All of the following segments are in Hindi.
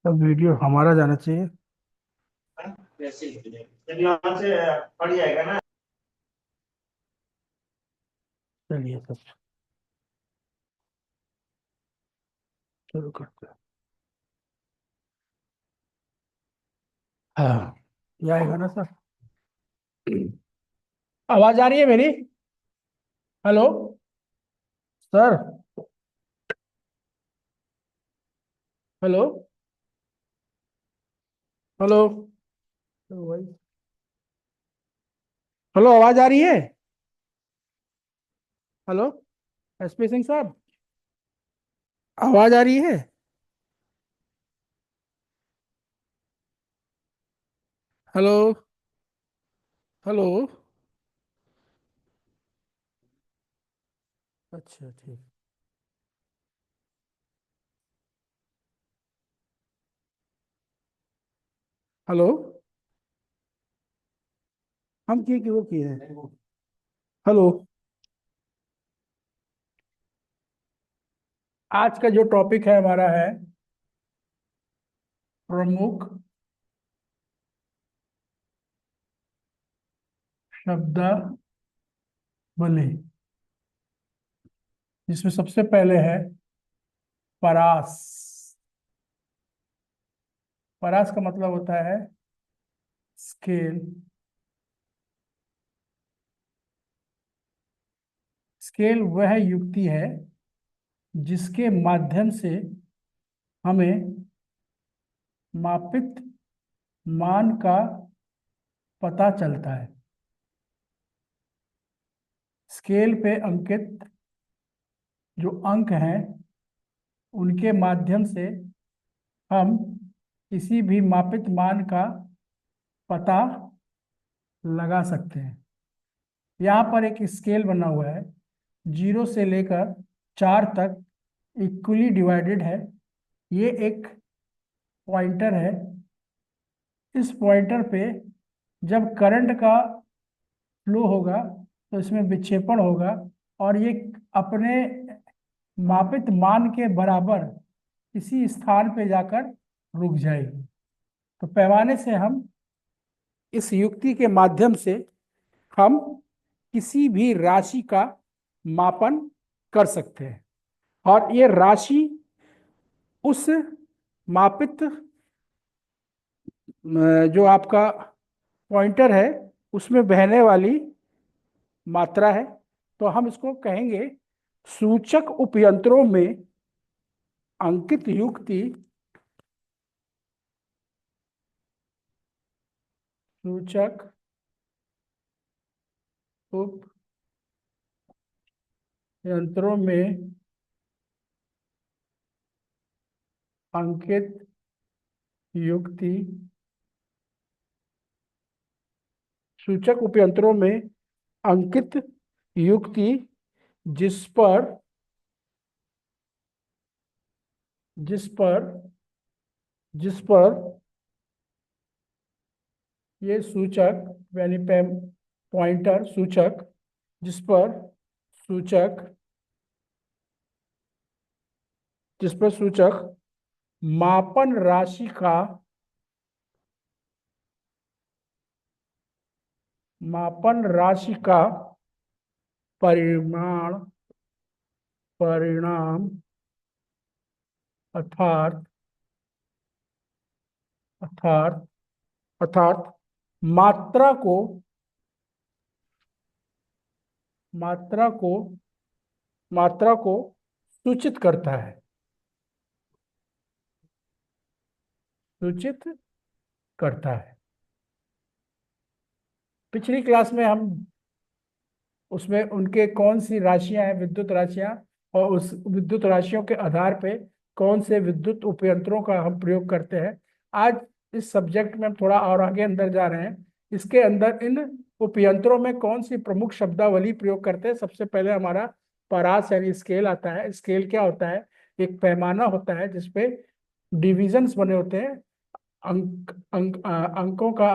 सब वीडियो हमारा जाना चाहिए। वैसे ही जब यहाँ से पड़ जाएगा ना। चलिए सब शुरू करते हैं। हाँ, ये आएगा ना सर? आवाज आ रही है मेरी? Hello sir. Hello. Hello. Hello भाई। हेलो, आवाज आ रही है? हेलो। एसपी सिंह साहब, आवाज आ रही है? हेलो। हेलो। अच्छा ठीक। हेलो। हम किए कि वो किए हैं? हेलो। आज का जो टॉपिक है हमारा है प्रमुख शब्दावली, जिसमें सबसे पहले है परास। परास का मतलब होता है स्केल। स्केल वह युक्ति है जिसके माध्यम से हमें मापित मान का पता चलता है। स्केल पे अंकित जो अंक हैं उनके माध्यम से हम किसी भी मापित मान का पता लगा सकते हैं। यहाँ पर एक स्केल बना हुआ है, 0 से लेकर 4 तक इक्वली डिवाइडेड है। ये एक पॉइंटर है। इस पॉइंटर पे जब करंट का फ्लो होगा तो इसमें विक्षेपण होगा और ये अपने मापित मान के बराबर किसी स्थान पे जाकर रुक जाएगी। तो पैमाने से हम इस युक्ति के माध्यम से हम किसी भी राशि का मापन कर सकते हैं और ये राशि उस मापित जो आपका पॉइंटर है उसमें बहने वाली मात्रा है। तो हम इसको कहेंगे सूचक उपयंत्रों में अंकित युक्ति। सूचक उपयंत्रों में अंकित युक्ति। सूचक उपयंत्रों में अंकित युक्ति जिस पर जिस पर जिस पर ये सूचक यानी पॉइंटर सूचक जिस पर सूचक जिस पर सूचक मापन राशि का मापन राशि का परिमाण परिणाम अर्थात अर्थात अर्थात मात्रा को मात्रा को मात्रा को सूचित करता है। सूचित करता है। पिछली क्लास में हम उसमें उनके कौन सी राशियां हैं, विद्युत राशियां, और उस विद्युत राशियों के आधार पे कौन से विद्युत उपयंत्रों का हम प्रयोग करते हैं। आज इस सब्जेक्ट में हम थोड़ा और आगे अंदर जा रहे हैं। इसके अंदर इन उपयंत्रों में कौन सी प्रमुख शब्दावली प्रयोग करते हैं। सबसे पहले हमारा परास यानी स्केल आता है। स्केल क्या होता है? एक पैमाना होता है जिसपे डिविजन्स बने होते हैं। अंकों का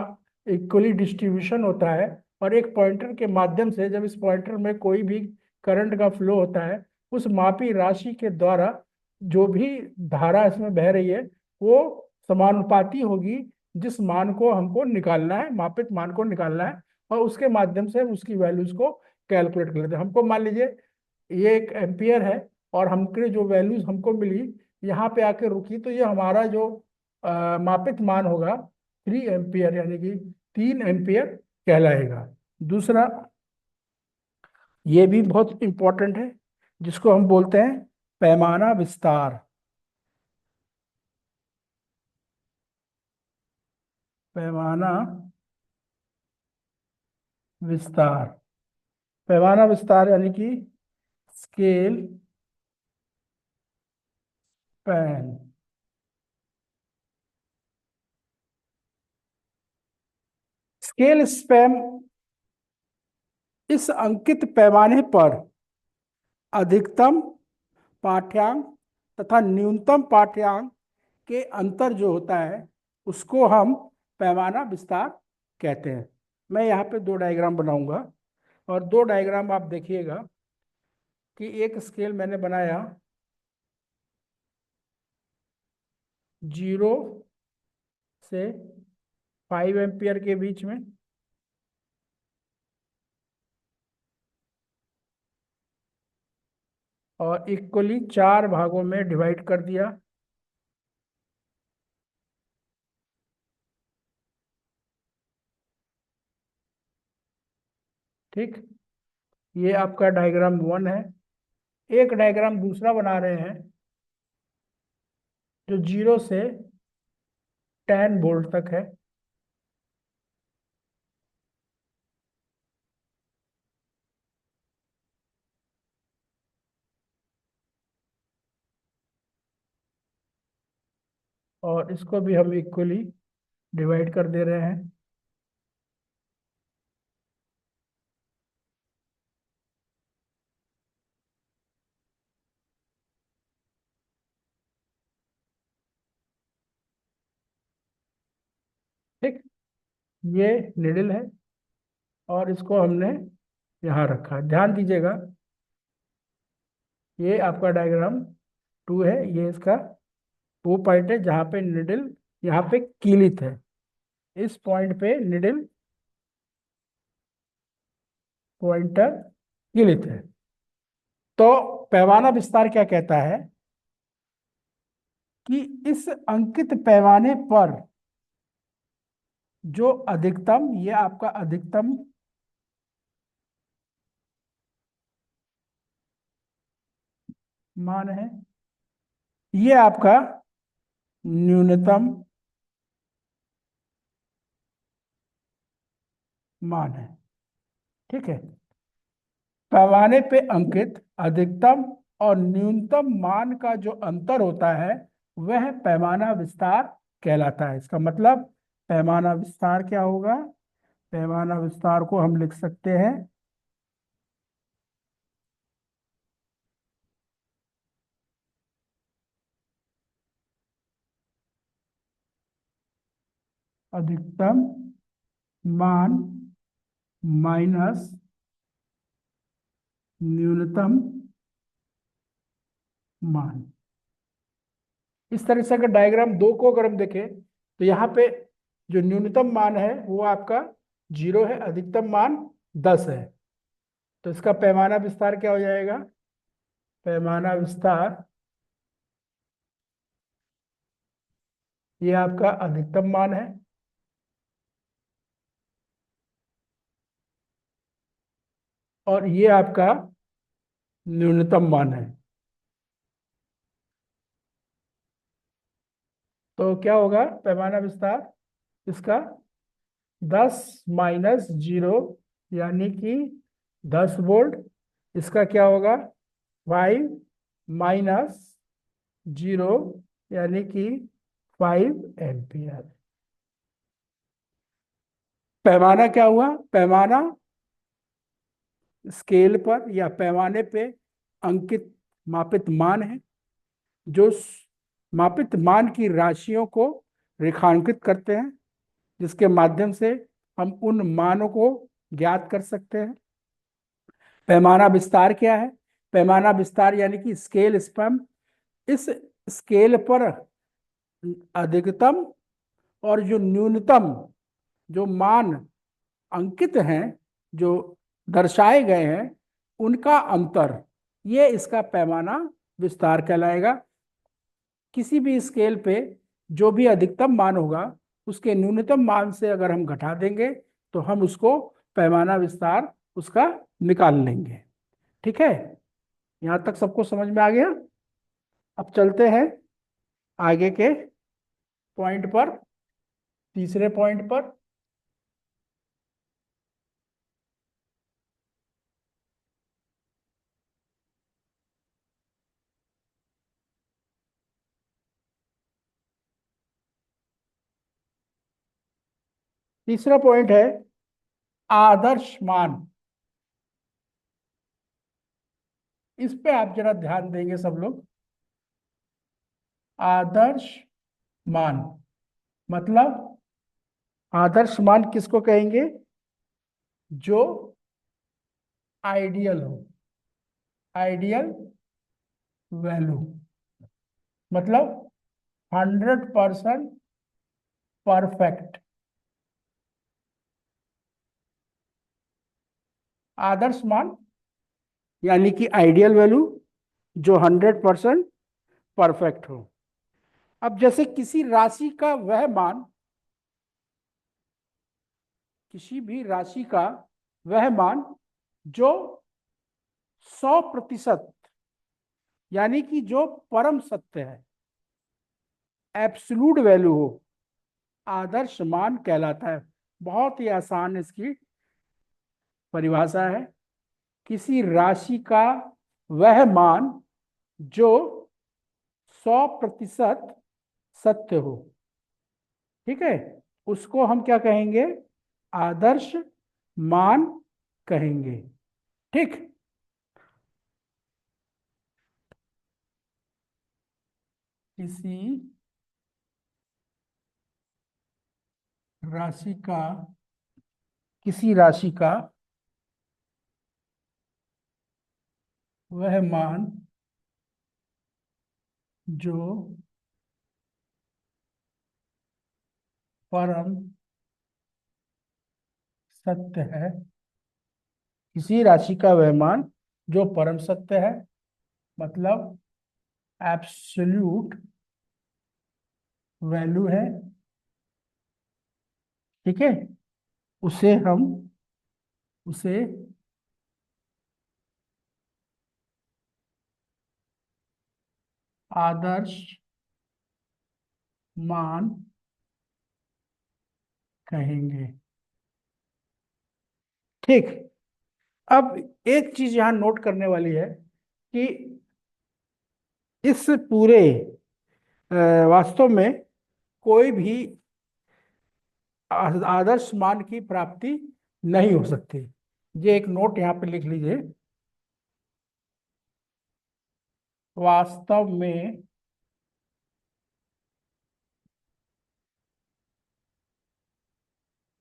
इक्वली डिस्ट्रीब्यूशन होता है और एक पॉइंटर के माध्यम से जब इस पॉइंटर में कोई भी करंट का फ्लो होता है उस मापी राशि के द्वारा जो भी धारा इसमें बह रही है वो समानुपाती होगी जिस मान को हमको निकालना है, मापित मान को निकालना है, और उसके माध्यम से उसकी वैल्यूज को कैलकुलेट कर लेते हैं। हमको मान लीजिए ये एक एम्पियर है और हमके जो वैल्यूज हमको मिली यहाँ पे आके रुकी, तो ये हमारा जो मापित मान होगा 3 एम्पियर, यानी कि 3 एम्पियर कहलाएगा। दूसरा, ये भी बहुत इंपॉर्टेंट है, जिसको हम बोलते हैं पैमाना विस्तार। पैमाना विस्तार, पैमाना विस्तार यानी कि स्केल पैन। स्केल स्पैम इस अंकित पैमाने पर अधिकतम पाठ्यांक तथा न्यूनतम पाठ्यांक के अंतर जो होता है उसको हम पैमाना विस्तार कहते हैं। मैं यहाँ पे 2 डायग्राम बनाऊंगा और 2 डायग्राम आप देखिएगा कि एक स्केल मैंने बनाया 0 से 5 एम्पियर के बीच में, और इक्वली 4 भागों में डिवाइड कर दिया। ठीक, ये आपका डायग्राम 1 है। एक डायग्राम दूसरा बना रहे हैं जो 0 से 10 वोल्ट तक है। और इसको भी हम इक्वली डिवाइड कर दे रहे हैं। ठीक, ये निडल है और इसको हमने यहाँ रखा। ध्यान दीजिएगा, ये आपका डायग्राम 2 है। ये इसका वो पॉइंट है जहाँ पे निडल यहाँ पे कीलित है। इस पॉइंट पे निडल पॉइंटर कीलित है। तो पैमाना विस्तार क्या कहता है कि इस अंकित पैमाने पर जो अधिकतम, ये आपका अधिकतम मान है, ये आपका न्यूनतम मान है। ठीक है, पैमाने पे अंकित अधिकतम और न्यूनतम मान का जो अंतर होता है वह पैमाना विस्तार कहलाता है। इसका मतलब पैमाना विस्तार क्या होगा? पैमाना विस्तार को हम लिख सकते हैं अधिकतम मान माइनस न्यूनतम मान। इस तरह से अगर डायग्राम 2 को अगर हम देखें तो यहाँ पे जो न्यूनतम मान है वो आपका 0 है, अधिकतम मान 10 है। तो इसका पैमाना विस्तार क्या हो जाएगा? पैमाना विस्तार, ये आपका अधिकतम मान है और ये आपका न्यूनतम मान है। तो क्या होगा पैमाना विस्तार? इसका 10 - 0 यानी कि 10 वोल्ट। इसका क्या होगा? 5 - 0 यानी कि 5 एम्पियर। पैमाना क्या हुआ? पैमाना स्केल पर या पैमाने पे अंकित मापित मान है, जो मापित मान की राशियों को रेखांकित करते हैं, जिसके माध्यम से हम उन मानों को ज्ञात कर सकते हैं। पैमाना विस्तार क्या है? पैमाना विस्तार यानी कि स्केल स्पैम। इस स्केल पर अधिकतम और जो न्यूनतम जो मान अंकित हैं, जो दर्शाए गए हैं, उनका अंतर, ये इसका पैमाना विस्तार कहलाएगा। किसी भी स्केल पे जो भी अधिकतम मान होगा उसके न्यूनतम मान से अगर हम घटा देंगे तो हम उसको पैमाना विस्तार उसका निकाल लेंगे। ठीक है, यहां तक सबको समझ में आ गया। अब चलते हैं आगे के पॉइंट पर, तीसरे पॉइंट पर। तीसरा पॉइंट है आदर्श मान। इस पे आप जरा ध्यान देंगे सब लोग। आदर्श मान मतलब, आदर्श मान किसको कहेंगे? जो आइडियल हो, आइडियल वैल्यू, मतलब 100% परफेक्ट। आदर्श मान यानी कि आइडियल वैल्यू जो 100% परफेक्ट हो। अब जैसे किसी राशि का वह मान, किसी भी राशि का वह मान जो 100% यानी कि जो परम सत्य है, एब्सोल्यूट वैल्यू हो, आदर्श मान कहलाता है। बहुत ही आसान इसकी परिभाषा है। किसी राशि का वह मान जो 100% सत्य हो, ठीक है, उसको हम क्या कहेंगे? आदर्श मान कहेंगे। ठीक। किसी राशि का, किसी राशि का वह मान जो परम सत्य है, किसी राशि का वह मान जो परम सत्य है, मतलब एब्सोल्यूट वैल्यू है, ठीक है, उसे हम, उसे आदर्श मान कहेंगे। ठीक। अब एक चीज यहां नोट करने वाली है कि इस पूरे वास्तव में कोई भी आदर्श मान की प्राप्ति नहीं हो सकती। ये एक नोट यहां पे लिख लीजिए। वास्तव में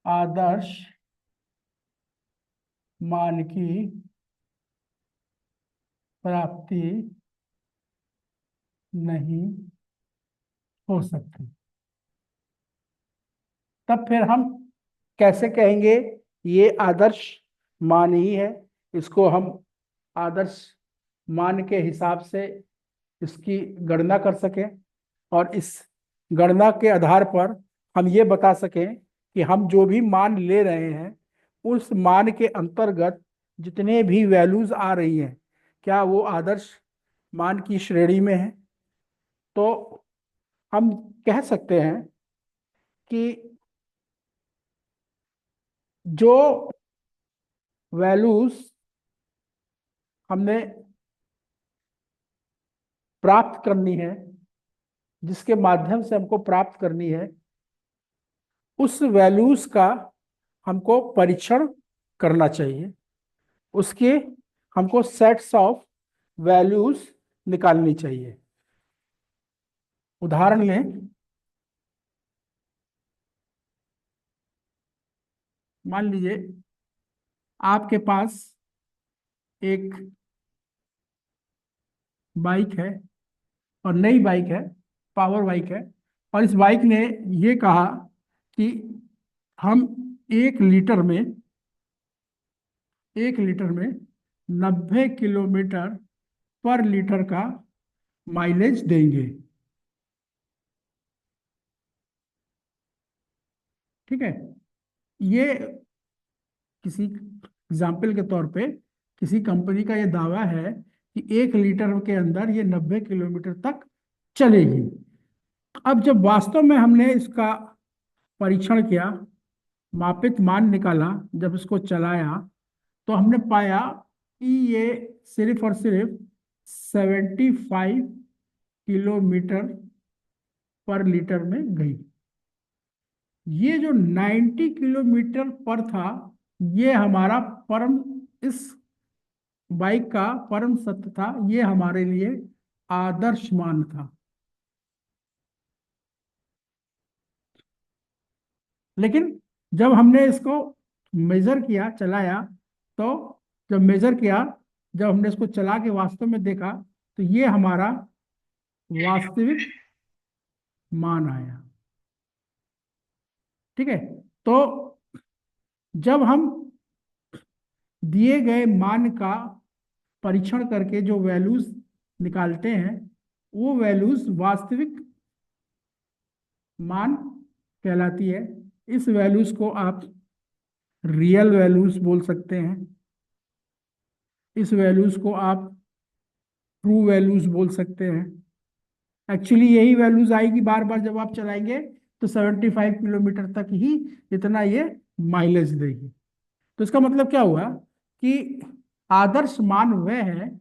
आदर्श मान की प्राप्ति नहीं हो सकती। तब फिर हम कैसे कहेंगे ये आदर्श मान ही है? इसको हम आदर्श मान के हिसाब से इसकी गणना कर सकें और इस गणना के आधार पर हम ये बता सकें कि हम जो भी मान ले रहे हैं उस मान के अंतर्गत जितने भी वैल्यूज आ रही हैं, क्या वो आदर्श मान की श्रेणी में है? तो हम कह सकते हैं कि जो वैल्यूज हमने प्राप्त करनी है, जिसके माध्यम से हमको प्राप्त करनी है, उस वैल्यूज का हमको परीक्षण करना चाहिए। उसके हमको सेट्स ऑफ वैल्यूज निकालनी चाहिए। उदाहरण लें, मान लीजिए आपके पास एक बाइक है और नई बाइक है, पावर बाइक है, और इस बाइक ने ये कहा कि हम 1 लीटर में 90 किलोमीटर पर लीटर का माइलेज देंगे। ठीक है, ये किसी एग्जाम्पल के तौर पे किसी कंपनी का ये दावा है कि 1 लीटर के अंदर ये 90 किलोमीटर तक चलेगी। अब जब वास्तव में हमने इसका परीक्षण किया, मापित मान निकाला, जब इसको चलाया, तो हमने पाया कि ये सिर्फ और सिर्फ 75 किलोमीटर पर लीटर में गई। ये जो 90 किलोमीटर पर था, ये हमारा परम, इस बाइक का परम सत्य था, ये हमारे लिए आदर्श मान था। लेकिन जब हमने इसको मेजर किया, चलाया, तो जब मेजर किया, जब हमने इसको चला के वास्तव में देखा, तो ये हमारा वास्तविक मान आया। ठीक है, तो जब हम दिए गए मान का परीक्षण करके जो वैल्यूज निकालते हैं, वो वैल्यूज वास्तविक मान कहलाती है। इस वैल्यूज को आप रियल वैल्यूज बोल सकते हैं, इस वैल्यूज को आप ट्रू वैल्यूज बोल सकते हैं। एक्चुअली यही वैल्यूज आएगी बार बार जब आप चलाएंगे, तो 75 किलोमीटर तक ही इतना ये माइलेज देगी। तो इसका मतलब क्या हुआ कि आदर्श मान वह है,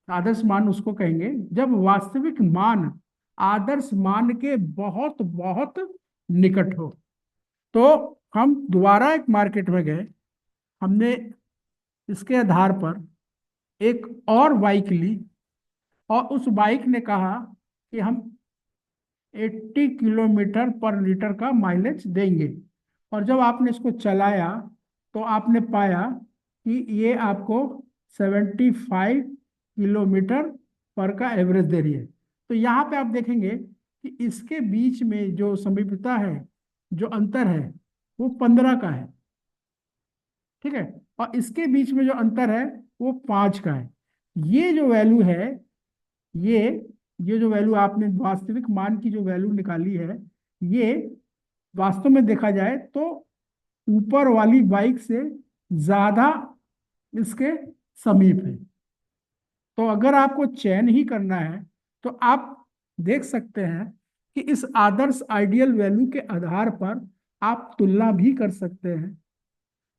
आदर्श मान उसको कहेंगे जब वास्तविक मान आदर्श मान के बहुत बहुत निकट हो। तो हम दोबारा एक मार्केट में गए, हमने इसके आधार पर एक और बाइक ली, और उस बाइक ने कहा कि हम 80 किलोमीटर पर लीटर का माइलेज देंगे। और जब आपने इसको चलाया, तो आपने पाया कि ये आपको 75 किलोमीटर पर का एवरेज दे रही है। तो यहाँ पे आप देखेंगे कि इसके बीच में जो समीपता है, जो अंतर है, वो 15 का है। ठीक है, और इसके बीच में जो अंतर है वो 5 का है। ये जो वैल्यू है, ये ये जो वैल्यू आपने वास्तविक मान की जो वैल्यू निकाली है, ये वास्तव में देखा जाए तो ऊपर वाली बाइक से ज्यादा इसके समीप है। तो अगर आपको चयन ही करना है, तो आप देख सकते हैं कि इस आदर्श आइडियल वैल्यू के आधार पर आप तुलना भी कर सकते हैं,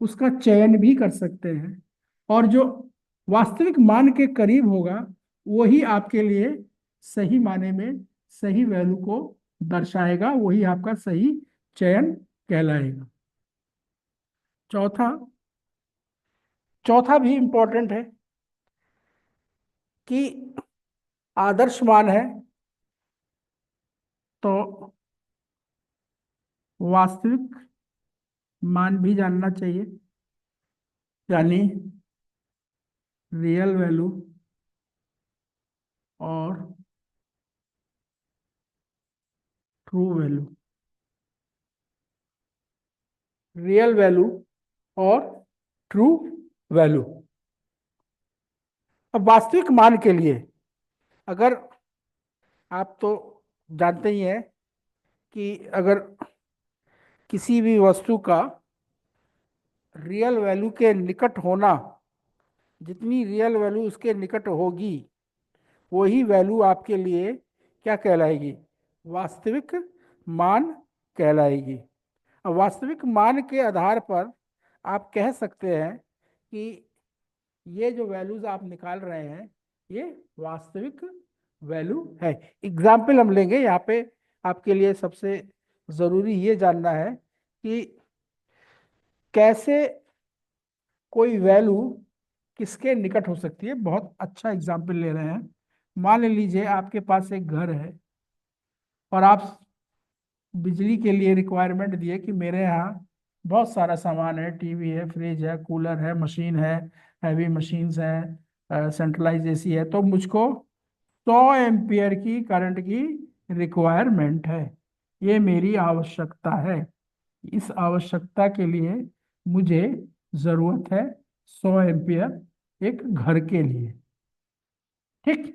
उसका चयन भी कर सकते हैं, और जो वास्तविक मान के करीब होगा, वही आपके लिए सही माने में सही वैल्यू को दर्शाएगा, वही आपका सही चयन कहलाएगा। चौथा चौथा भी इंपॉर्टेंट है कि आदर्श मान है तो वास्तविक मान भी जानना चाहिए, यानी रियल वैल्यू और ट्रू वैल्यू। रियल वैल्यू और ट्रू वैल्यू। अब वास्तविक मान के लिए, अगर आप तो जानते ही हैं कि अगर किसी भी वस्तु का रियल वैल्यू के निकट होना, जितनी रियल वैल्यू उसके निकट होगी, वही वैल्यू आपके लिए क्या कहलाएगी? वास्तविक मान कहलाएगी। अब वास्तविक मान के आधार पर आप कह सकते हैं कि ये जो वैल्यूज आप निकाल रहे हैं, ये वास्तविक वैल्यू है। एग्जाम्पल हम लेंगे यहाँ पे, आपके लिए सबसे जरूरी ये जानना है कि कैसे कोई वैल्यू किसके निकट हो सकती है। बहुत अच्छा एग्जाम्पल ले रहे हैं। मान लीजिए आपके पास एक घर है, और आप बिजली के लिए रिक्वायरमेंट दिए कि मेरे यहाँ बहुत सारा सामान है, टीवी है, फ्रिज है, कूलर है, मशीन है, हैवी मशीन्स हैं, सेंट्रलाइज एसी है, तो मुझको 100 एम्पियर की करंट की रिक्वायरमेंट है, ये मेरी आवश्यकता है। इस आवश्यकता के लिए मुझे जरूरत है 100 एम्पियर एक घर के लिए। ठीक।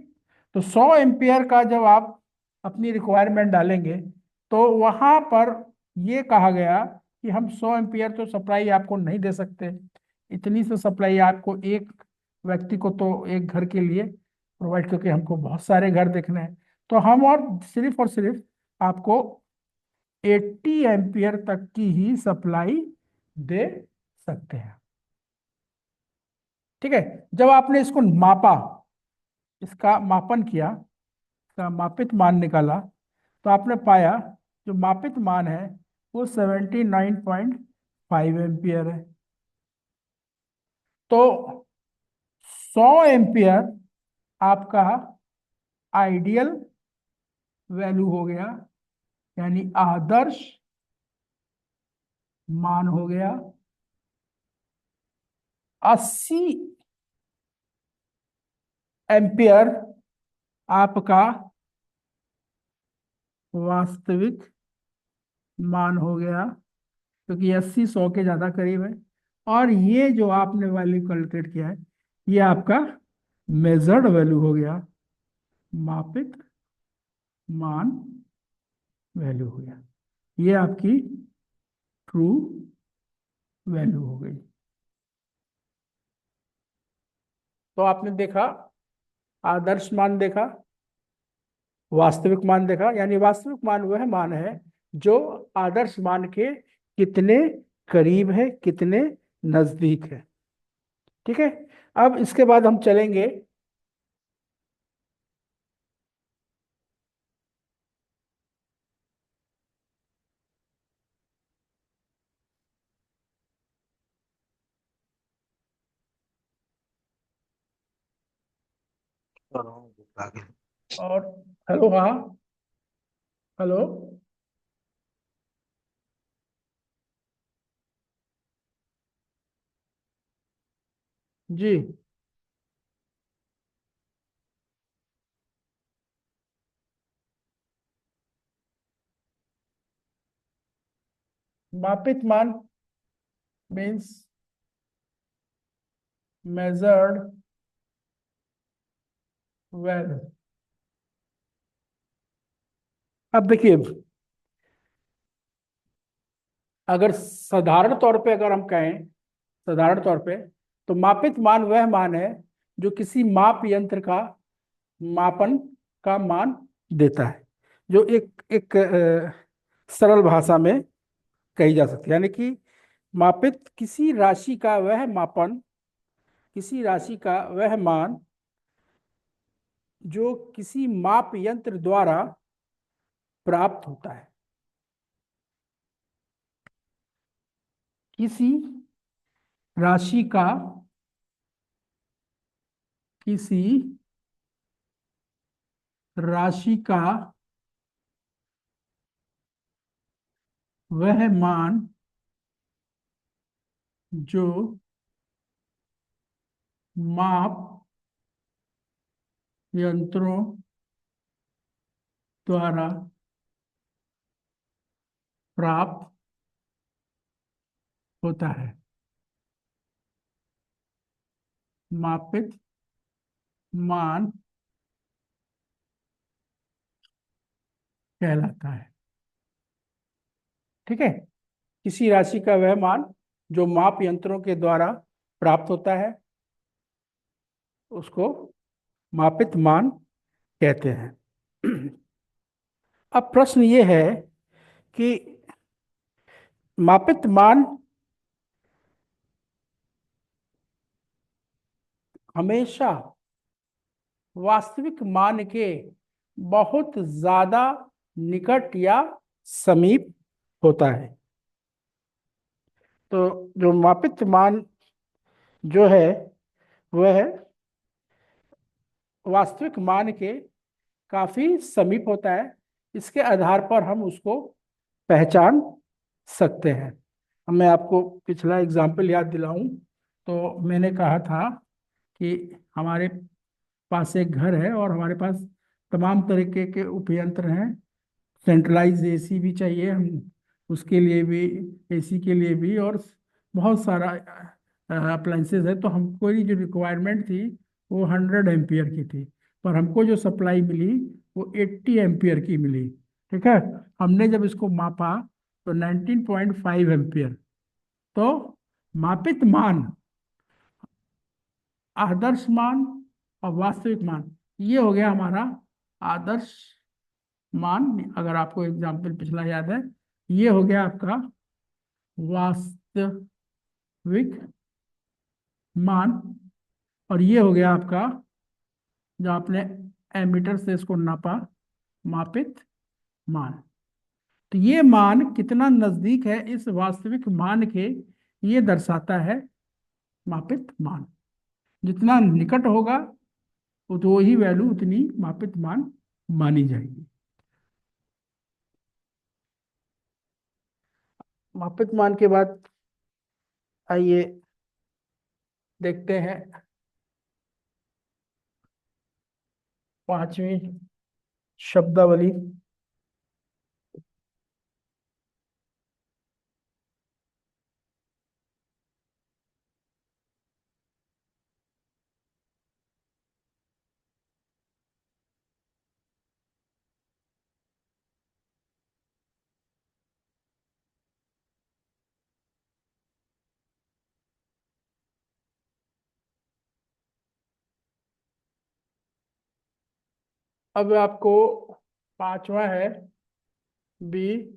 तो 100 एम्पियर का जब आप अपनी रिक्वायरमेंट डालेंगे तो वहां पर ये कहा गया कि हम 100 एम्पियर तो सप्लाई आपको नहीं दे सकते। इतनी सी सप्लाई आपको एक व्यक्ति को तो एक घर के लिए प्रोवाइड, क्योंकि हमको बहुत सारे घर देखने हैं। तो हम और सिर्फ आपको 80 एम्पियर तक की ही सप्लाई दे सकते हैं। ठीक है। जब आपने इसको मापा, इसका मापन किया, इसका मापित मान निकाला, तो आपने पाया जो मापित मान है वो 79.5 एम्पियर है। तो 100 एम्पियर आपका आइडियल वैल्यू हो गया, यानी आदर्श मान हो गया। 80 एम्पियर आपका वास्तविक मान हो गया, क्योंकि 80 100 के ज्यादा करीब है। और ये जो आपने वैल्यू कैलकुलेट किया है ये आपका मेजर्ड वैल्यू हो गया, मापित मान वैल्यू हो गया। ये आपकी ट्रू वैल्यू हो गई। तो आपने देखा, आदर्श मान देखा, वास्तविक मान देखा। यानी वास्तविक मान वह मान है जो आदर्श मान के कितने करीब है, कितने नजदीक है। ठीक है। अब इसके बाद हम चलेंगे और हेलो, हाँ, हेलो, जी। मापित मान मीन्स मेजर्ड वैल्यू। अब देखिए, अगर साधारण तौर पे अगर हम कहें, साधारण तौर पे, तो मापित मान वह मान है जो किसी माप यंत्र का मापन का मान देता है, जो एक एक सरल भाषा में कही जा सकती है। यानी कि मापित किसी राशि का वह मापन, किसी राशि का वह मान जो किसी माप यंत्र द्वारा प्राप्त होता है। किसी राशि का, किसी राशि का वह मान जो माप यंत्रों द्वारा प्राप्त होता है, मापित मान कहलाता है। ठीक है। किसी राशि का वह मान जो माप यंत्रों के द्वारा प्राप्त होता है उसको मापित मान कहते हैं। अब प्रश्न ये है कि मापित मान हमेशा वास्तविक मान के बहुत ज्यादा निकट या समीप होता है। तो जो मापित मान जो है वह वास्तविक मान के काफी समीप होता है। इसके आधार पर हम उसको पहचान सकते हैं। अब मैं आपको पिछला एग्जाम्पल याद दिलाऊं तो मैंने कहा था कि हमारे पास एक घर है और हमारे पास तमाम तरीके के उपयंत्र हैं सेंट्रलाइज एसी भी चाहिए हम, उसके लिए भी, एसी के लिए भी, और बहुत सारा अप्लाइंसेस है। तो हमको ये जो रिक्वायरमेंट थी वो 100 एम्पियर की थी, पर हमको जो सप्लाई मिली वो 80 एम्पियर की मिली। ठीक है। हमने जब इसको मापा तो 19.5 एम्पियर। तो मापित मान, आदर्श मान और वास्तविक मान, ये हो गया हमारा आदर्श मान। अगर आपको एग्जाम्पल पिछला याद है, ये हो गया आपका वास्तविक मान, और ये हो गया आपका जो आपने एमीटर से इसको नापा, मापित मान। तो ये मान कितना नजदीक है इस वास्तविक मान के, ये दर्शाता है मापित मान। जितना निकट होगा तो वही वैल्यू उतनी मापित मान मानी जाएगी। मापित मान के बाद आइए देखते हैं पांचवी शब्दावली। अब आपको पांचवा है विभेदन।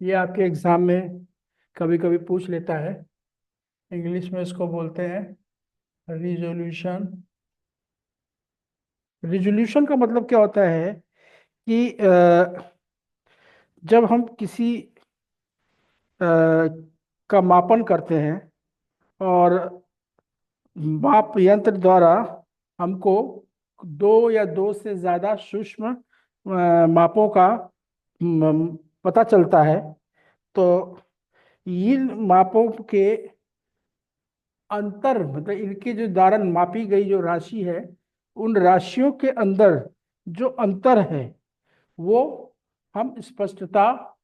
ये आपके एग्जाम में कभी कभी पूछ लेता है। इंग्लिश में इसको बोलते हैं रिजोल्यूशन। रिजोल्यूशन का मतलब क्या होता है कि जब हम किसी का मापन करते हैं और माप यंत्र द्वारा हमको दो या दो से ज्यादा सूक्ष्म मापों का पता चलता है, तो इन मापों के अंतर, मतलब इनके जो द्वारा मापी गई जो राशि है, उन राशियों के अंदर जो अंतर है वो हम स्पष्टता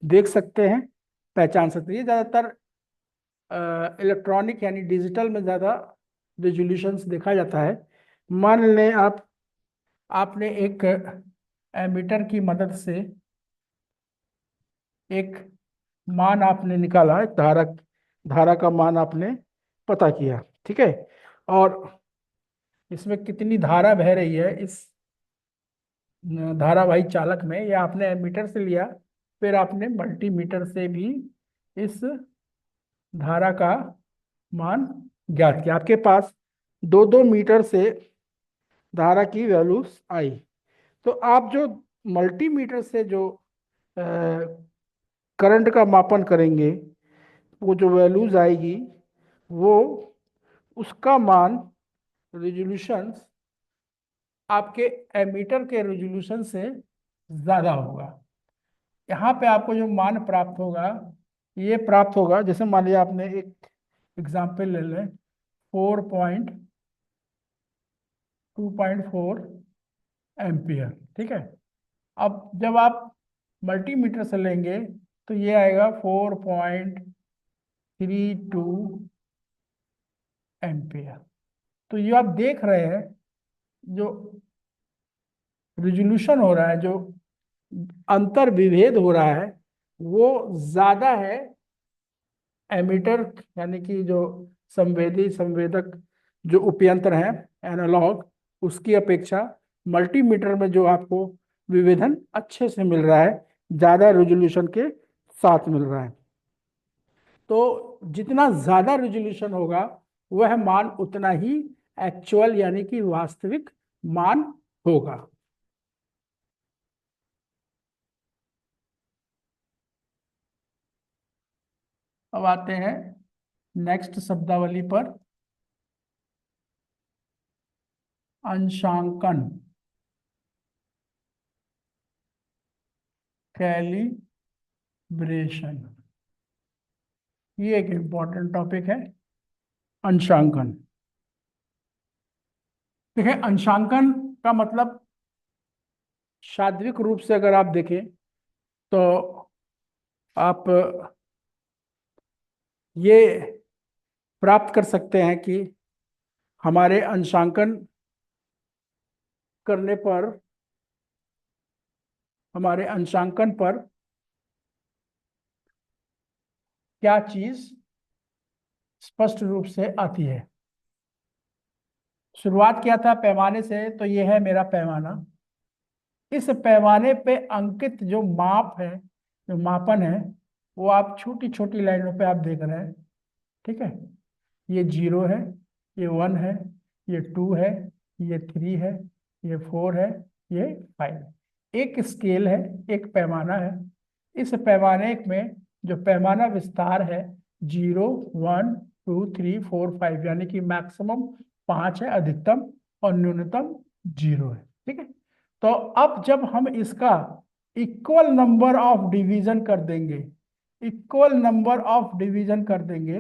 देख सकते हैं, पहचान सकते हैं। ये ज़्यादातर इलेक्ट्रॉनिक यानी डिजिटल में ज़्यादा रेजोल्यूशंस देखा जाता है। मान लें आपने एक एमीटर की मदद से एक मान आपने निकाला, एक धारा का मान आपने पता किया। ठीक है। और इसमें कितनी धारा बह रही है इस धारावाही चालक में, या आपने एमीटर से लिया, फिर आपने मल्टीमीटर से भी इस धारा का मान ज्ञात किया। आपके पास दो दो मीटर से धारा की वैल्यूज आई, तो आप जो मल्टीमीटर से जो करंट का मापन करेंगे, वो जो वैल्यूज आएगी वो, उसका मान, रिजोल्यूशन आपके एमीटर के रिजोल्यूशन से ज्यादा होगा। यहाँ पे आपको जो मान प्राप्त होगा, ये प्राप्त होगा, जैसे मान लिया आपने एक एग्जाम्पल ले लें, 2.4 एम्पियर। ठीक है। अब जब आप मल्टीमीटर से लेंगे तो ये आएगा 4.32 एम्पियर। तो ये आप देख रहे हैं जो रिजोल्यूशन हो रहा है, जो अंतर विभेद हो रहा है, वो ज्यादा है एमीटर यानी कि जो संवेदी संवेदक जो उपयंत्र है एनालॉग, उसकी अपेक्षा मल्टीमीटर में जो आपको विभेदन अच्छे से मिल रहा है, ज्यादा रेजोल्यूशन के साथ मिल रहा है। तो जितना ज्यादा रेजोल्यूशन होगा वह मान उतना ही एक्चुअल यानी कि वास्तविक मान होगा। अब आते हैं नेक्स्ट शब्दावली पर, अंशांकन, कैलिब्रेशन। ये एक इंपॉर्टेंट टॉपिक है, अंशांकन। देखिए, अंशांकन का मतलब शाब्दिक रूप से अगर आप देखें तो आप ये प्राप्त कर सकते हैं कि हमारे अंशांकन करने पर, हमारे अंशांकन पर क्या चीज स्पष्ट रूप से आती है। शुरुआत किया था पैमाने से, तो ये है मेरा पैमाना। इस पैमाने पे अंकित जो माप है, जो मापन है, वो आप छोटी छोटी लाइनों पे आप देख रहे हैं। ठीक है, ये 0 है, ये 1 है, ये 2 है, ये 3 है, ये 4 है, ये 5 है। एक स्केल है, एक पैमाना है। इस पैमाने में जो पैमाना विस्तार है 0, 1, 2, 3, 4, 5, यानी कि मैक्सिमम 5 है अधिकतम, और न्यूनतम 0 है। ठीक है, तो अब जब हम इसका इक्वल नंबर ऑफ डिवीजन कर देंगे, इक्वल नंबर ऑफ डिवीजन कर देंगे,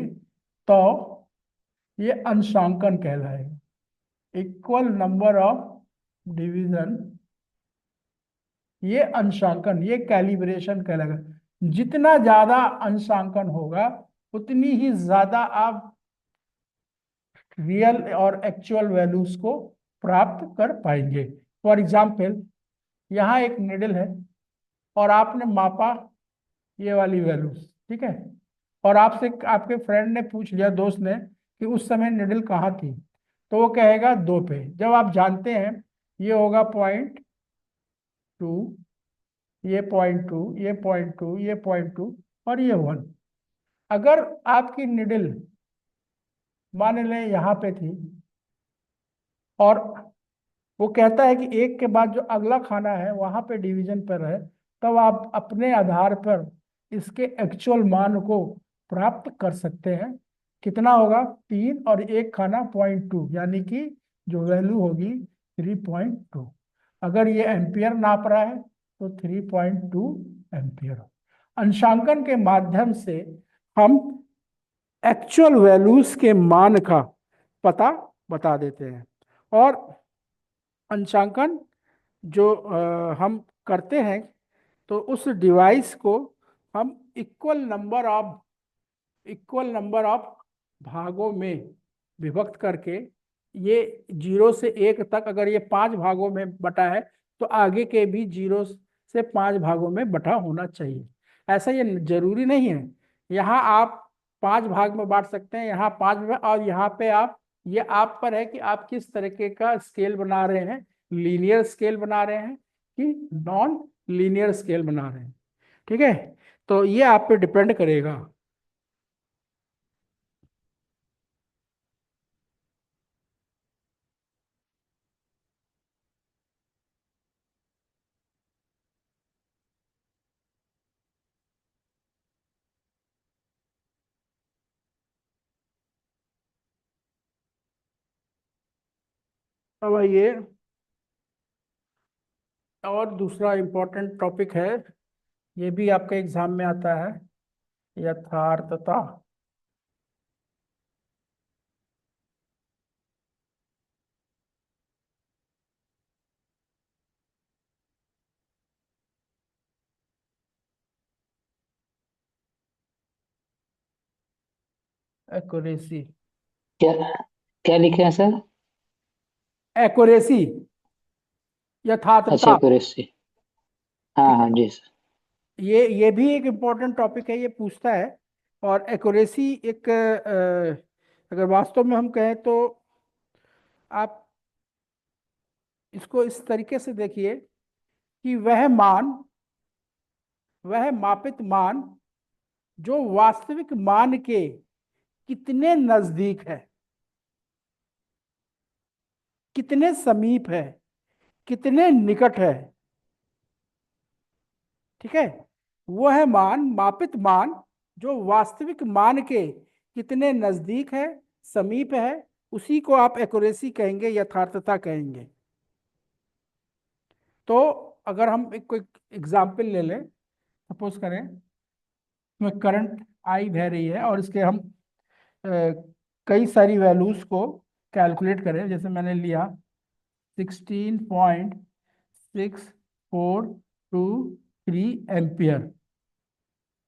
तो ये अंशांकन कहलाएगा। इक्वल नंबर ऑफ डिवीजन, ये अंशांकन, ये कैलिब्रेशन कहलाएगा। जितना ज्यादा अंशांकन होगा उतनी ही ज्यादा आप रियल और एक्चुअल वैल्यूज को प्राप्त कर पाएंगे। फॉर एग्जाम्पल, यहाँ एक निडल है और आपने मापा ये वाली वैल्यूज। ठीक है, और आपसे आपके फ्रेंड ने पूछ लिया, दोस्त ने, कि उस समय निडल कहाँ थी, तो वो कहेगा 2 पे। जब आप जानते हैं ये होगा 0.2, ये 0.2, ये 0.2, ये 0.2, और ये 1। अगर आपकी निडल मान लें यहाँ पे थी, और वो कहता है कि 1 के बाद जो अगला खाना है वहां पे डिवीजन पर है, तब आप अपने आधार पर इसके एक्चुअल मान को प्राप्त कर सकते हैं। कितना होगा? 3 और 1 खाना 0.2, यानी कि जो वैल्यू होगी 3.2। अगर ये एम्पियर नाप रहा है तो 3.2 एम्पियर। अंशांकन के माध्यम से हम एक्चुअल वैल्यूज के मान का पता बता देते हैं। और अंशांकन जो हम करते हैं, तो उस डिवाइस को हम इक्वल नंबर ऑफ भागों में विभक्त करके, ये 0 से 1 तक अगर ये 5 भागों में बटा है, तो आगे के भी 0 से 5 भागों में बटा होना चाहिए। ऐसा ये जरूरी नहीं है, यहाँ आप 5 भाग में बांट सकते हैं, यहाँ 5 में, और यहाँ पे आप, ये आप पर है कि आप किस तरीके का स्केल बना रहे हैं, लीनियर स्केल बना रहे हैं कि नॉन लीनियर स्केल बना रहे हैं। ठीक है, तो ये आप पे डिपेंड करेगा। अब ये और दूसरा इम्पोर्टेंट टॉपिक है, ये भी आपके एग्जाम में आता है, यथार्थता। एक्यूरेसी, क्या क्या लिखे हैं सर? एक्यूरेसी, अच्छा, यथार्थता। एक्यूरेसी। हाँ ठीक हाँ है, जी सर। ये भी एक इम्पोर्टेंट टॉपिक है, ये पूछता है। और एक्यूरेसी एक अगर वास्तव में हम कहें तो आप इसको इस तरीके से देखिए कि वह मापित मान जो वास्तविक मान के कितने नजदीक है, कितने समीप है, कितने निकट है। ठीक है, वह मान, मापित मान जो वास्तविक मान के कितने नजदीक है, समीप है, उसी को आप एक्यूरेसी कहेंगे, यथार्थता कहेंगे। तो अगर हम एक कोई एग्जाम्पल ले लें, सपोज करें इसमें करंट आई बह रही है और इसके हम अ, कई सारी वैल्यूज को कैलकुलेट करें, जैसे मैंने लिया 16.6423 एम्पियर।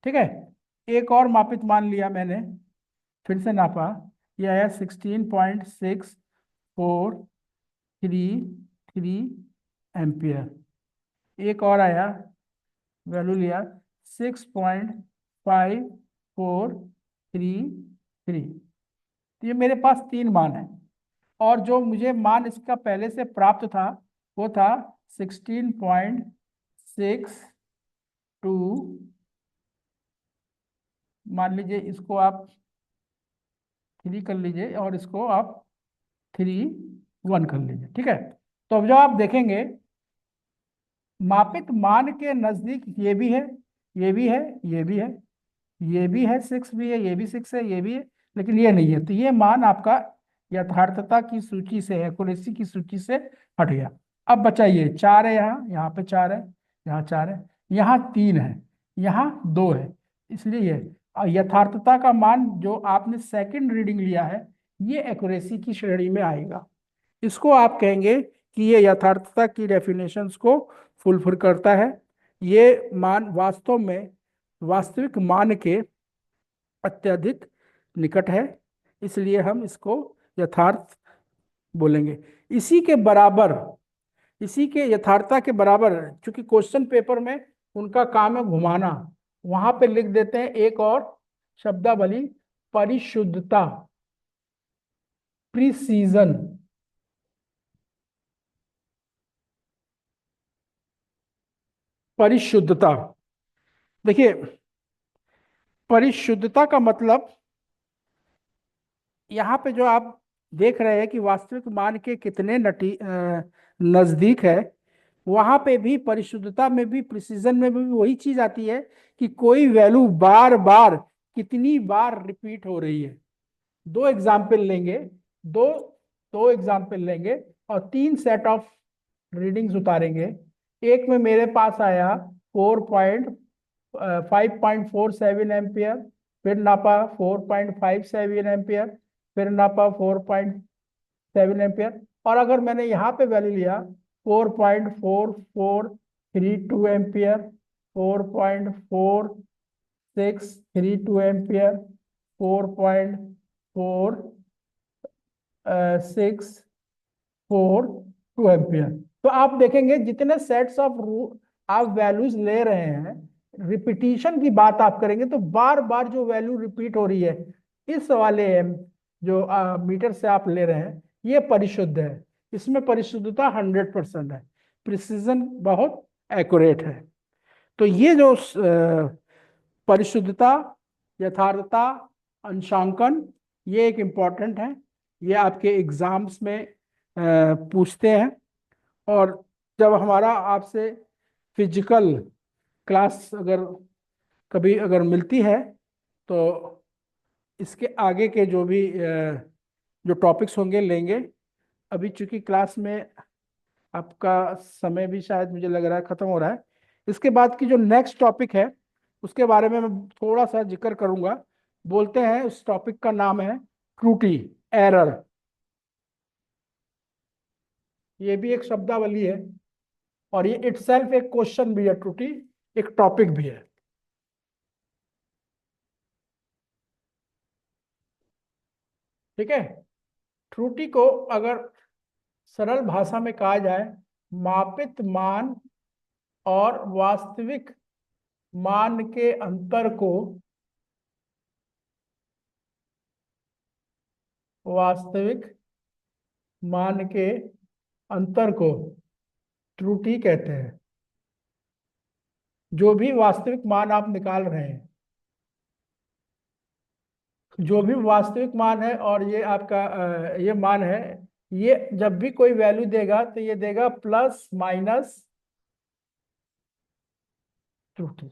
ठीक है, एक और मापित मान लिया मैंने, फिर से नापा, यह आया 16.6433 एम्पियर। एक और आया, वैल्यू लिया 6.5433। तो ये मेरे पास तीन मान है, और जो मुझे मान इसका पहले से प्राप्त था वो था 16.62। मान लीजिए इसको आप 3 कर लीजिए और इसको आप 3 1 कर लीजिए। ठीक है, तो अब जब आप देखेंगे मापित मान के नजदीक ये भी है, ये भी है, ये भी है, ये भी है, 6 भी है, ये भी 6 है, ये भी है, लेकिन ये नहीं है। तो ये मान आपका यथार्थता की सूची से, एक्यूरेसी की सूची से हट गया। अब बचा ये 4 है, यहाँ पे 4 है, यहाँ 4 है, यहाँ 3 है, यहाँ 2 है, इसलिए ये यथार्थता का मान जो आपने सेकंड रीडिंग लिया है ये एक्यूरेसी की श्रेणी में आएगा। इसको आप कहेंगे कि ये यथार्थता की डेफिनेशंस को फुलफिल करता है। ये मान वास्तव में वास्तविक मान के अत्यधिक निकट है, इसलिए हम इसको यथार्थ बोलेंगे। इसी के बराबर, इसी के यथार्थता के बराबर, क्योंकि क्वेश्चन पेपर में उनका काम है घुमाना, वहां पे लिख देते हैं एक और शब्दावली, परिशुद्धता, प्रिसीजन। परिशुद्धता, देखिए परिशुद्धता का मतलब यहाँ पे जो आप देख रहे हैं कि वास्तविक मान के कितने नजदीक है, वहां पे भी परिशुद्धता में भी, प्रिसीजन में भी वही चीज आती है कि कोई वैल्यू बार बार कितनी बार रिपीट हो रही है। दो एग्जाम्पल लेंगे, दो दो एग्जाम्पल लेंगे और 3 सेट ऑफ रीडिंग्स उतारेंगे। एक में मेरे पास आया 5.47 एम्पियर, फिर नापा 4.57 एम्पियर, फिर नापा 4.7 एम्पियर, और अगर मैंने यहाँ पे वैल्यू लिया 4.4432 एम्पियर, 4.4632 एम्पियर, 4.4642 एम्पियर, तो आप देखेंगे जितने सेट्स ऑफ आप वैल्यूज ले रहे हैं, रिपीटिशन की बात आप करेंगे तो बार बार जो वैल्यू रिपीट हो रही है इस वाले जो मीटर से आप ले रहे हैं ये परिशुद्ध है। इसमें परिशुद्धता 100% है, प्रिसीजन बहुत एक्यूरेट है। तो ये जो परिशुद्धता, यथार्थता, अंशांकन, ये एक इम्पॉर्टेंट है, ये आपके एग्जाम्स में पूछते हैं। और जब हमारा आपसे फिजिकल क्लास अगर कभी अगर मिलती है तो इसके आगे के जो भी जो टॉपिक्स होंगे लेंगे। अभी चूंकि क्लास में आपका समय भी शायद मुझे लग रहा है ख़त्म हो रहा है, इसके बाद की जो नेक्स्ट टॉपिक है उसके बारे में मैं थोड़ा सा जिक्र करूंगा। बोलते हैं उस टॉपिक का नाम है त्रुटि, एरर। ये भी एक शब्दावली है और ये इटसेल्फ एक क्वेश्चन भी है, त्रुटि एक टॉपिक भी है। ठीक है, त्रुटि को अगर सरल भाषा में कहा जाए, मापित मान और वास्तविक मान के अंतर को, वास्तविक मान के अंतर को त्रुटि कहते हैं। जो भी वास्तविक मान आप निकाल रहे हैं, जो भी वास्तविक मान है और ये आपका ये मान है, ये जब भी कोई वैल्यू देगा तो ये देगा प्लस माइनस त्रुटि।